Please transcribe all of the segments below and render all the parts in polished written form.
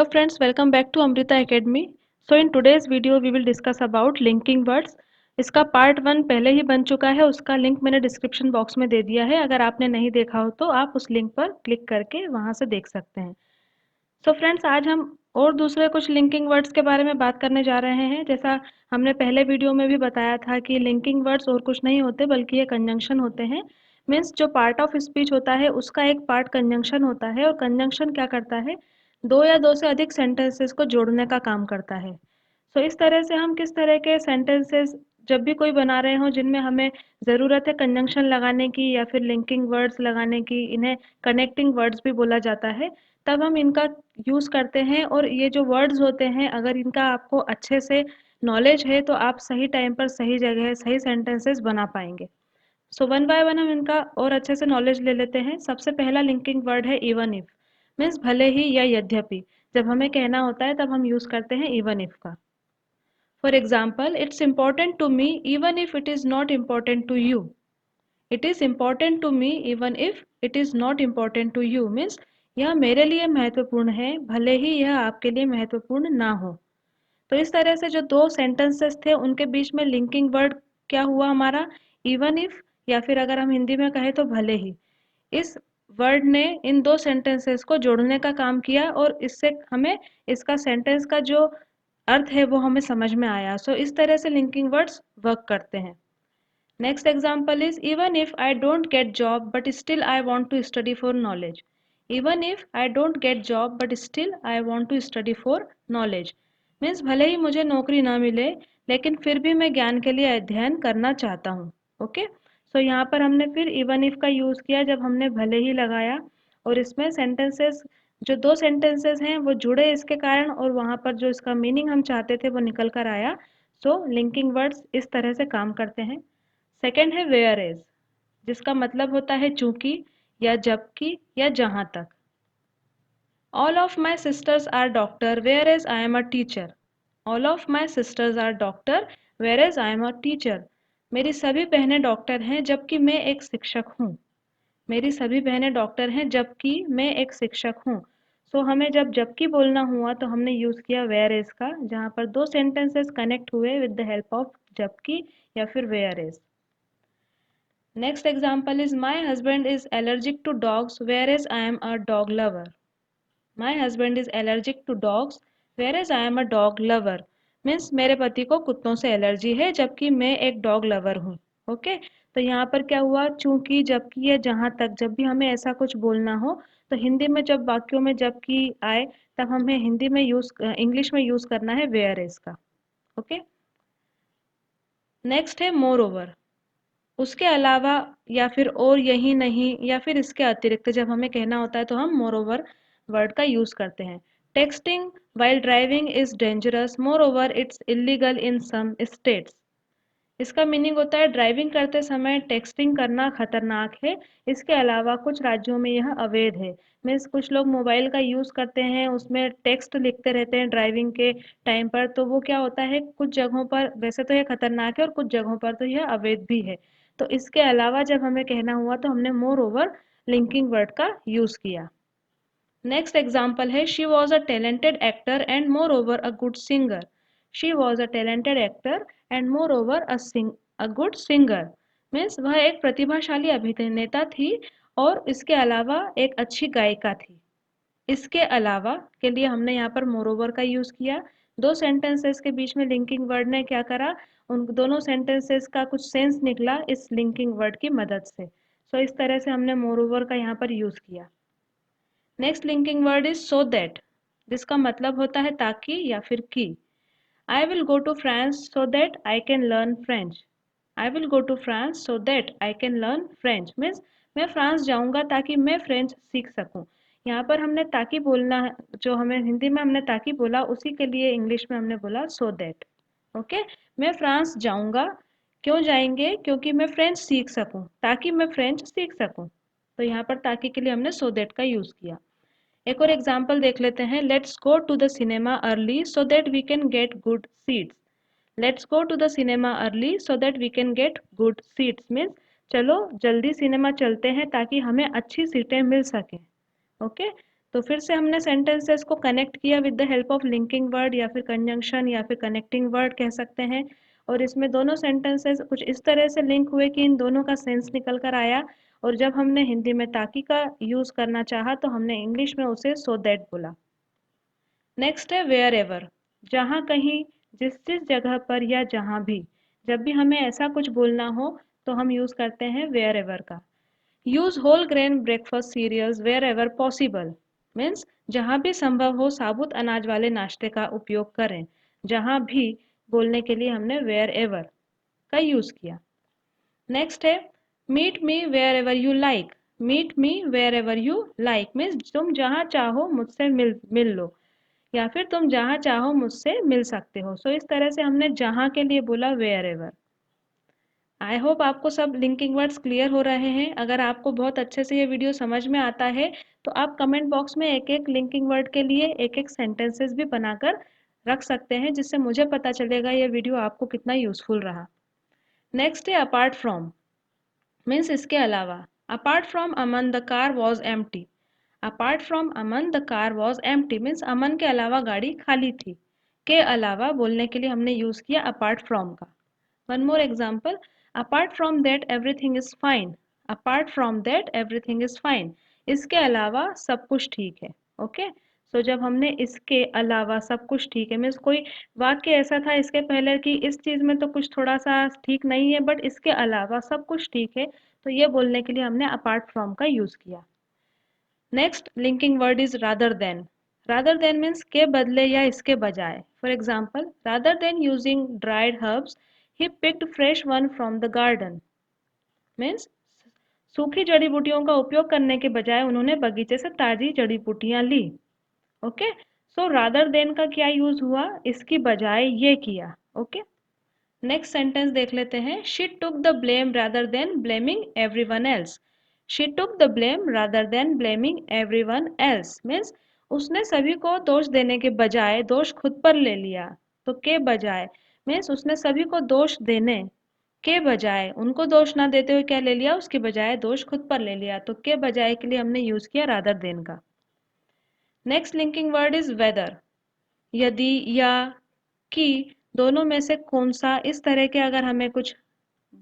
Hello friends, welcome back to Amrita Academy. So in today's video we will discuss about linking words. इसका part 1 पहले ही बन चुका है, उसका लिंक मैंने डिस्क्रिप्शन बॉक्स में दे दिया है। अगर आपने नहीं देखा हो तो आप उस लिंक पर क्लिक करके वहां से देख सकते हैं। सो फ्रेंड्स, आज हम और दूसरे कुछ लिंकिंग वर्ड्स के बारे में बात करने जा रहे हैं। जैसा हमने पहले वीडियो में भी बताया था कि लिंकिंग वर्ड्स और कुछ नहीं होते बल्कि ये कंजंक्शन होते हैं। मीन्स जो पार्ट ऑफ स्पीच होता है उसका एक पार्ट कंजंक्शन होता है, और कंजंक्शन क्या करता है, दो या दो से अधिक सेंटेंसेस को जोड़ने का काम करता है। सो इस तरह से हम किस तरह के सेंटेंसेस जब भी कोई बना रहे हो जिनमें हमें ज़रूरत है कंजंक्शन लगाने की या फिर लिंकिंग वर्ड्स लगाने की, इन्हें कनेक्टिंग वर्ड्स भी बोला जाता है, तब हम इनका यूज़ करते हैं। और ये जो वर्ड्स होते हैं, अगर इनका आपको अच्छे से नॉलेज है तो आप सही टाइम पर सही जगह सही सेंटेंसेस बना पाएंगे। सो वन बाय वन हम इनका और अच्छे से नॉलेज ले लेते हैं। सबसे पहला लिंकिंग वर्ड है इवन इफ। मीन्स भले ही या यद्यपि, जब हमें कहना होता है तब हम यूज़ करते हैं इवन इफ का। For example, it's important to me even if it is not important to you. It is important to me even if it is not important to you. Means यह मेरे लिए महत्वपूर्ण है भले ही यह आपके लिए महत्वपूर्ण ना हो। तो इस तरह से जो दो सेंटेंसेस थे उनके बीच में लिंकिंग वर्ड क्या हुआ हमारा, इवन इफ, या फिर अगर हम हिंदी में कहें तो भले ही। इस वर्ड ने इन दो सेंटेंसेस को जोड़ने का काम किया, और इससे हमें इसका सेंटेंस का जो अर्थ है वो हमें समझ में आया। सो इस तरह से लिंकिंग वर्ड्स वर्क करते हैं। Next example is, even if I don't get job but still I want to study for knowledge. Even if I don't get job but still I want to study for knowledge. Means भले ही मुझे नौकरी ना मिले लेकिन फिर भी मैं ज्ञान के लिए अध्ययन करना चाहता हूँ। ओके, सो यहाँ पर हमने फिर इवन इफ का यूज़ किया जब हमने भले ही लगाया, और इसमें सेंटेंसेस, जो दो सेंटेंसेस हैं वो जुड़े इसके कारण, और वहाँ पर जो इसका मीनिंग हम चाहते थे वो निकल कर आया। सो लिंकिंग वर्ड्स इस तरह से काम करते हैं। सेकंड है वेयर इज, जिसका मतलब होता है चूंकि, या जबकि, या जहां तक। All of my sisters are doctor whereas I am a teacher. All of my sisters are doctor whereas I am a teacher. मेरी सभी बहनें डॉक्टर हैं जबकि मैं एक शिक्षक हूँ। मेरी सभी बहनें डॉक्टर हैं जबकि मैं एक शिक्षक हूँ। सो हमें जब जबकि बोलना हुआ तो हमने यूज़ किया वेयर इज का, जहाँ पर दो सेंटेंसेस कनेक्ट हुए विद द हेल्प ऑफ जबकि या फिर whereas. Next example is, my husband is allergic to dogs whereas I am a dog lover. My husband is allergic to dogs whereas I am a dog lover. Means मेरे पति को कुत्तों से allergy है जबकि मैं एक dog lover हूँ। ओके, तो यहाँ पर क्या हुआ, चूंकि, जबकि या जहाँ तक, जब भी हमें ऐसा कुछ बोलना हो तो हिंदी में जब वाक्यों में जबकि आए तब हमें हिंदी में इंग्लिश में यूज़ करना है वेयर इज का। ओके, नेक्स्ट है मोर ओवर। उसके अलावा, या फिर और, यही नहीं, या फिर इसके अतिरिक्त जब हमें कहना होता है तो हम मोर ओवर वर्ड का यूज़ करते हैं। Texting while driving is dangerous moreover it's illegal in some states. इसका मीनिंग होता है ड्राइविंग करते समय टेक्सटिंग करना खतरनाक है, इसके अलावा कुछ राज्यों में यह अवैध है। मीन्स कुछ लोग मोबाइल का यूज़ करते हैं, उसमें टेक्स्ट लिखते रहते हैं ड्राइविंग के टाइम पर, तो वो क्या होता है, कुछ जगहों पर वैसे तो यह खतरनाक है और कुछ जगहों पर तो यह अवैध भी है। तो इसके अलावा जब हमें कहना हुआ तो हमने मोर ओवर लिंकिंग वर्ड का यूज़ किया। नेक्स्ट एग्जाम्पल है, she was a talented actor and more over a good singer. She was a talented actor and more over a good singer. Means वह एक प्रतिभाशाली अभिनेता थी और इसके अलावा एक अच्छी गायिका थी। इसके अलावा के लिए हमने यहाँ पर मोर ओवर का यूज़ किया। दो सेंटेंसेस के बीच में लिंकिंग वर्ड ने क्या करा, उन दोनों सेंटेंसेस का कुछ सेंस निकला इस लिंकिंग वर्ड की मदद से। सो इस तरह से हमने मोर ओवर का यहाँ पर यूज़ किया। Next linking word is so that, जिसका मतलब होता है ताकि या फिर कि। I will go to France so that I can learn French. I will go to France so that I can learn French. Means मैं फ्रांस जाऊंगा ताकि मैं फ्रेंच सीख सकूं। यहाँ पर हमने ताकि बोलना है, जो हमें हिंदी में हमने ताकि बोला उसी के लिए इंग्लिश में हमने बोला सो दैट। ओके, मैं फ्रांस जाऊंगा, क्यों जाएंगे, क्योंकि मैं फ्रेंच सीख सकूं, ताकि मैं फ्रेंच सीख सकूं। तो यहाँ पर ताकि के लिए हमने सो दैट का यूज़ किया। एक और एग्जाम्पल देख लेते हैं, let's go to the cinema early so that we can get good seats. Let's go to the cinema early so that we can get good seats. Means चलो जल्दी cinema चलते हैं ताकि हमें अच्छी सीटें मिल सकें। ओके, तो फिर से हमने सेंटेंसेस को कनेक्ट किया with the help of linking word या फिर कंजंक्शन या फिर कनेक्टिंग वर्ड कह सकते हैं। और इसमें दोनों सेंटेंसेस कुछ इस तरह से लिंक हुए कि इन दोनों का सेंस निकल कर आया। और जब हमने हिंदी में ताकि का यूज करना चाहा तो हमने इंग्लिश में उसे सो दैट बोला। नेक्स्ट है वेयर एवर, जहाँ कहीं, जिस जिस जगह पर या जहाँ भी। जब भी हमें ऐसा कुछ बोलना हो तो हम यूज करते हैं वेयर एवर का। Use whole grain breakfast cereals wherever possible, means जहाँ भी संभव हो साबुत अनाज वाले नाश्ते का उपयोग करें। जहाँ भी बोलने के लिए हमने वेयर एवर का यूज किया। नेक्स्ट है meet me wherever you like. Meet me wherever you like means तुम जहाँ चाहो मुझसे मिल लो, या फिर तुम जहाँ चाहो मुझसे मिल सकते हो। सो इस तरह से हमने जहाँ के लिए बोला वेयर एवर। आई होप आपको सब लिंकिंग वर्ड्स क्लियर हो रहे हैं। अगर आपको बहुत अच्छे से ये वीडियो समझ में आता है तो आप कमेंट बॉक्स में एक एक लिंकिंग वर्ड के लिए एक एक सेंटेंसेस भी बनाकर रख सकते हैं, जिससे मुझे पता चलेगा ये वीडियो आपको कितना यूजफुल रहा। नेक्स्ट है अपार्ट फ्रॉम, मीन्स इसके अलावा। Apart from Aman the car was empty. Apart from Aman the car was empty means Aman के अलावा गाड़ी खाली थी। के अलावा बोलने के लिए हमने यूज किया अपार्ट फ्रॉम का। One more example, apart from that everything is fine. Apart from that everything is fine, इसके अलावा सब कुछ ठीक है। ओके, सो जब हमने इसके अलावा सब कुछ ठीक है मीन्स कोई वाक्य ऐसा था इसके पहले कि इस चीज में तो कुछ थोड़ा सा ठीक नहीं है बट इसके अलावा सब कुछ ठीक है, तो ये बोलने के लिए हमने अपार्ट फ्रॉम का यूज किया। Next linking word is rather than. Rather than means के बदले या इसके बजाय। For example, rather than using dried herbs he picked fresh one from the garden. Means सूखी जड़ी बूटियों का उपयोग करने के बजाय उन्होंने बगीचे से ताजी जड़ी बूटियां ली। ओके, सो रादर देन का क्या यूज हुआ, इसकी बजाय ये किया। ओके, नेक्स्ट सेंटेंस देख लेते हैं। She took the blame rather than blaming everyone else. She took the blame rather than blaming everyone else means उसने सभी को दोष देने के बजाय दोष खुद पर ले लिया। तो के बजाय मीन्स उसने सभी को दोष देने के बजाय उनको दोष ना देते हुए क्या ले लिया, उसके बजाय दोष खुद पर ले लिया। तो के बजाय के लिए हमने यूज किया रादर देन का। Next linking word is whether. यदि या कि दोनों में से कौन सा, इस तरह के अगर हमें कुछ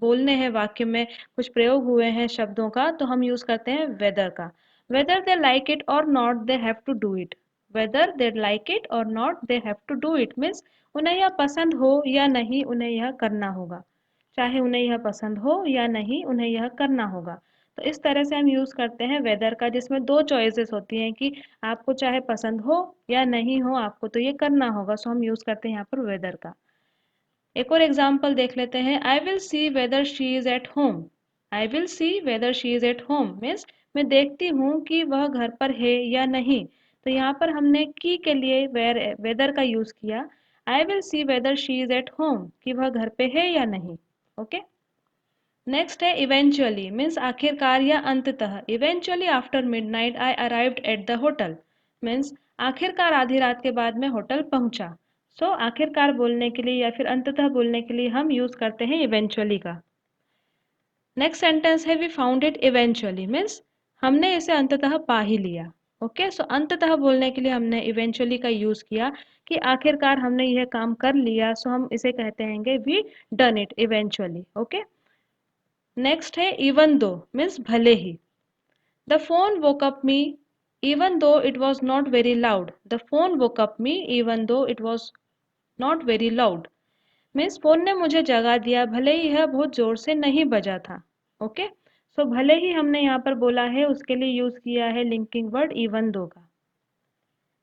बोलने हैं, वाक्य में कुछ प्रयोग हुए हैं शब्दों का, तो हम यूज करते हैं वेदर का। वेदर दे लाइक इट और not they have to do it. Whether they like it और not they have to do it means उन्हें यह पसंद हो या नहीं उन्हें यह करना होगा। चाहे उन्हें यह पसंद हो या नहीं उन्हें यह करना होगा। तो इस तरह से हम यूज करते हैं वेदर का, जिसमें दो चॉइसेस होती हैं कि आपको चाहे पसंद हो या नहीं हो आपको तो ये करना होगा। सो हम यूज करते हैं यहाँ पर वेदर का। एक और एग्जाम्पल देख लेते हैं। I will see whether she is at home. I will see whether she is at home means मैं देखती हूँ कि वह घर पर है या नहीं। तो यहाँ पर हमने की के लिए वेदर का यूज किया। I will see whether she is at home, कि वह घर पे है या नहीं। ओके, नेक्स्ट है इवेंचुअली मीन्स आखिरकार या अंततः। Eventually after midnight I arrived at the hotel means आखिरकार आधी रात के बाद मैं होटल पहुंचा। सो आखिरकार बोलने के लिए या फिर अंततः बोलने के लिए हम यूज करते हैं इवेंचुअली का। नेक्स्ट सेंटेंस है we found it eventually means हमने इसे अंततः पा ही लिया। ओके, सो अंततः बोलने के लिए हमने इवेंचुअली का यूज किया कि आखिरकार हमने यह काम कर लिया। सो हम इसे कहते हैं we done it eventually. Okay, next है इवन दो मीन्स भले ही। The phone woke up me even though it was not very loud. The phone woke up me even though it was not very loud means phone ने मुझे जगा दिया भले ही यह बहुत जोर से नहीं बजा था। ओके, सो भले ही हमने यहाँ पर बोला है, उसके लिए यूज किया है लिंकिंग वर्ड इवन दो का।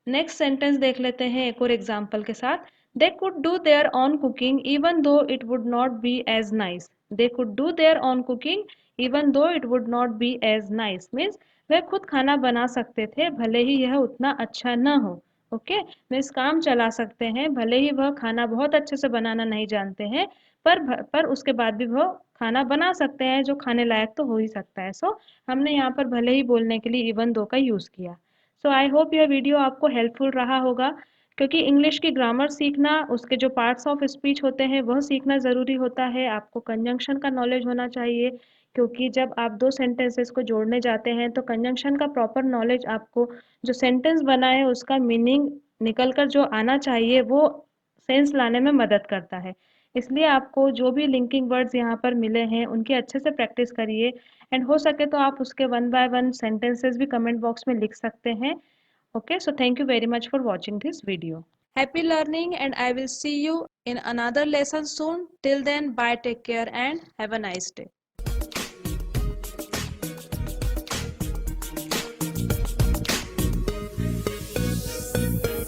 नेक्स्ट सेंटेंस देख लेते हैं एक और एग्जाम्पल के साथ। They could do their own cooking even though it would not be as nice. They could do their own cooking even though it would not be as nice means वह खुद खाना बना सकते थे भले ही यह उतना अच्छा न हो। ओके, मीन्स काम चला सकते हैं भले ही वह खाना बहुत अच्छे से बनाना नहीं जानते हैं, पर उसके बाद भी वह खाना बना सकते हैं जो खाने लायक तो हो ही सकता है। सो हमने यहाँ पर भले ही बोलने के लिए इवन दो का यूज किया। सो आई होप यह वीडियो आपको हेल्पफुल रहा होगा, क्योंकि इंग्लिश की ग्रामर सीखना, उसके जो पार्ट्स ऑफ स्पीच होते हैं वह सीखना ज़रूरी होता है। आपको कंजंक्शन का नॉलेज होना चाहिए, क्योंकि जब आप दो सेंटेंसेस को जोड़ने जाते हैं तो कंजंक्शन का प्रॉपर नॉलेज आपको जो सेंटेंस बना है उसका मीनिंग निकल कर जो आना चाहिए वो सेंस लाने में मदद करता है। इसलिए आपको जो भी लिंकिंग वर्ड्स यहाँ पर मिले हैं उनकी अच्छे से प्रैक्टिस करिए एंड हो सके तो आप उसके वन बाय वन सेंटेंसेस भी कमेंट बॉक्स में लिख सकते हैं। Okay, so thank you very much for watching this video. Happy learning, and I will see you in another lesson soon. Till then, bye, take care, and have a nice day.